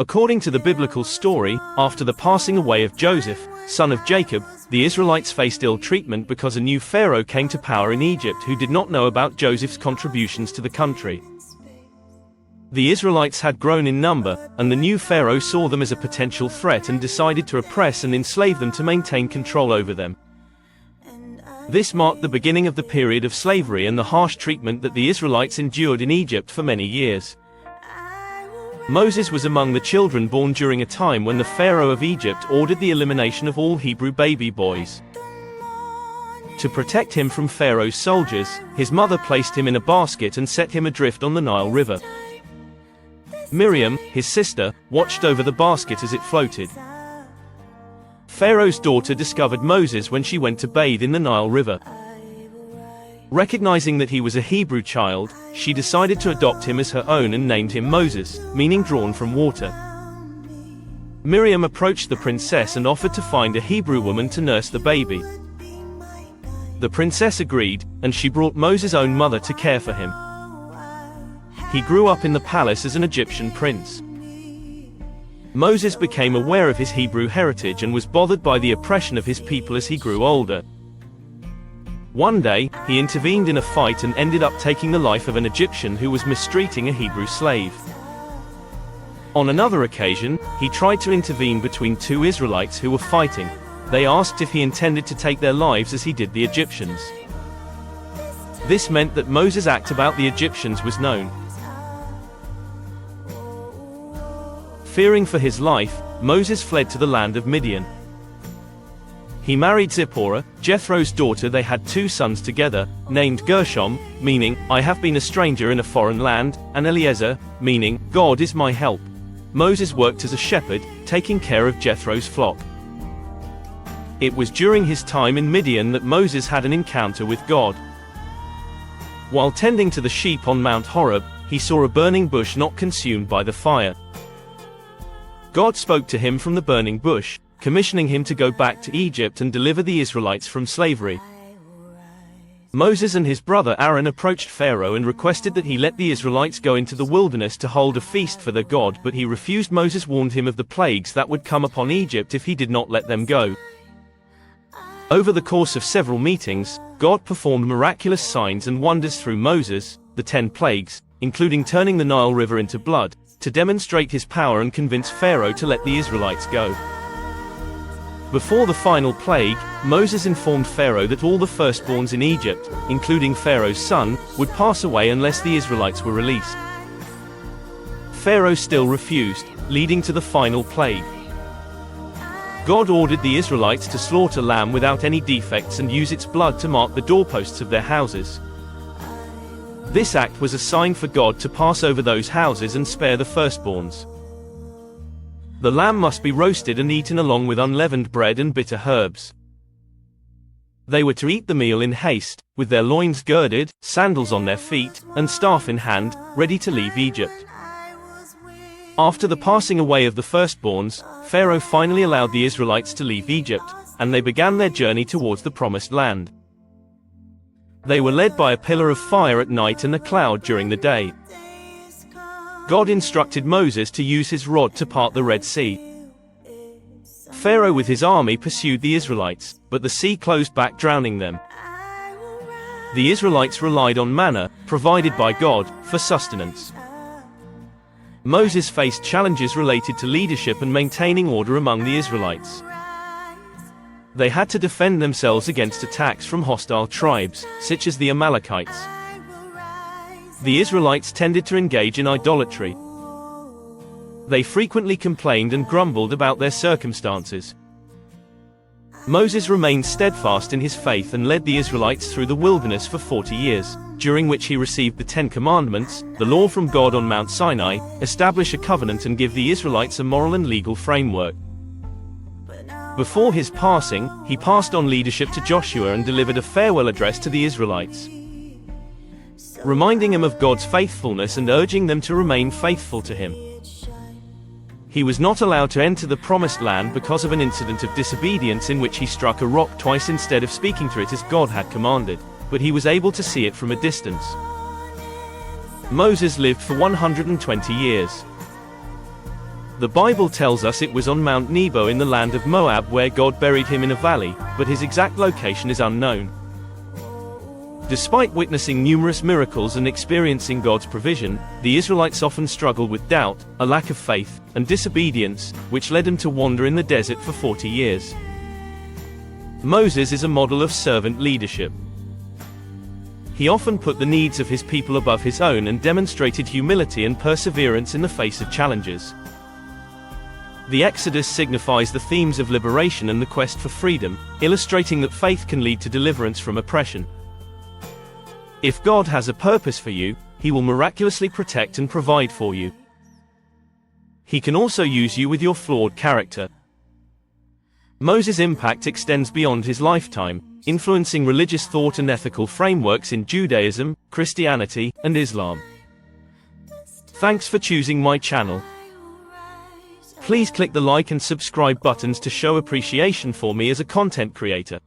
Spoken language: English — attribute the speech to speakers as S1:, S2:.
S1: According to the biblical story, after the passing away of Joseph, son of Jacob, the Israelites faced ill treatment because a new Pharaoh came to power in Egypt who did not know about Joseph's contributions to the country. The Israelites had grown in number, and the new Pharaoh saw them as a potential threat and decided to oppress and enslave them to maintain control over them. This marked the beginning of the period of slavery and the harsh treatment that the Israelites endured in Egypt for many years. Moses was among the children born during a time when the Pharaoh of Egypt ordered the elimination of all Hebrew baby boys. To protect him from Pharaoh's soldiers, his mother placed him in a basket and set him adrift on the Nile River. Miriam, his sister, watched over the basket as it floated. Pharaoh's daughter discovered Moses when she went to bathe in the Nile River. Recognizing that he was a Hebrew child, she decided to adopt him as her own and named him Moses, meaning drawn from water. Miriam approached the princess and offered to find a Hebrew woman to nurse the baby. The princess agreed, and she brought Moses' own mother to care for him. He grew up in the palace as an Egyptian prince. Moses became aware of his Hebrew heritage and was bothered by the oppression of his people as he grew older. One day, he intervened in a fight and ended up taking the life of an Egyptian who was mistreating a Hebrew slave. On another occasion, he tried to intervene between two Israelites who were fighting. They asked if he intended to take their lives as he did the Egyptians. This meant that Moses' act about the Egyptians was known. Fearing for his life, Moses fled to the land of Midian. He married Zipporah, Jethro's daughter. They had two sons together, named Gershom, meaning, I have been a stranger in a foreign land, and Eliezer, meaning, God is my help. Moses worked as a shepherd, taking care of Jethro's flock. It was during his time in Midian that Moses had an encounter with God. While tending to the sheep on Mount Horeb, he saw a burning bush not consumed by the fire. God spoke to him from the burning bush, commissioning him to go back to Egypt and deliver the Israelites from slavery. Moses and his brother Aaron approached Pharaoh and requested that he let the Israelites go into the wilderness to hold a feast for their God, but he refused. Moses warned him of the plagues that would come upon Egypt if he did not let them go. Over the course of several meetings, God performed miraculous signs and wonders through Moses, the 10 plagues, including turning the Nile River into blood, to demonstrate his power and convince Pharaoh to let the Israelites go. Before the final plague, Moses informed Pharaoh that all the firstborns in Egypt, including Pharaoh's son, would pass away unless the Israelites were released. Pharaoh still refused, leading to the final plague. God ordered the Israelites to slaughter lamb without any defects and use its blood to mark the doorposts of their houses. This act was a sign for God to pass over those houses and spare the firstborns. The lamb must be roasted and eaten along with unleavened bread and bitter herbs. They were to eat the meal in haste, with their loins girded, sandals on their feet, and staff in hand, ready to leave Egypt. After the passing away of the firstborns, Pharaoh finally allowed the Israelites to leave Egypt, and they began their journey towards the promised land. They were led by a pillar of fire at night and a cloud during the day. God instructed Moses to use his rod to part the Red Sea. Pharaoh with his army pursued the Israelites, but the sea closed back, drowning them. The Israelites relied on manna, provided by God, for sustenance. Moses faced challenges related to leadership and maintaining order among the Israelites. They had to defend themselves against attacks from hostile tribes, such as the Amalekites. The Israelites tended to engage in idolatry. They frequently complained and grumbled about their circumstances. Moses remained steadfast in his faith and led the Israelites through the wilderness for 40 years, during which he received the 10 Commandments, the law from God on Mount Sinai, establish a covenant and give the Israelites a moral and legal framework. Before his passing, he passed on leadership to Joshua and delivered a farewell address to the Israelites, reminding them of God's faithfulness and urging them to remain faithful to him. He was not allowed to enter the promised land because of an incident of disobedience in which he struck a rock twice instead of speaking to it as God had commanded, but he was able to see it from a distance. Moses lived for 120 years. The Bible tells us it was on Mount Nebo in the land of Moab where God buried him in a valley, but his exact location is unknown. Despite witnessing numerous miracles and experiencing God's provision, the Israelites often struggled with doubt, a lack of faith, and disobedience, which led them to wander in the desert for 40 years. Moses is a model of servant leadership. He often put the needs of his people above his own and demonstrated humility and perseverance in the face of challenges. The Exodus signifies the themes of liberation and the quest for freedom, illustrating that faith can lead to deliverance from oppression. If God has a purpose for you, He will miraculously protect and provide for you. He can also use you with your flawed character. Moses' impact extends beyond his lifetime, influencing religious thought and ethical frameworks in Judaism, Christianity, and Islam. Thanks for choosing my channel. Please click the like and subscribe buttons to show appreciation for me as a content creator.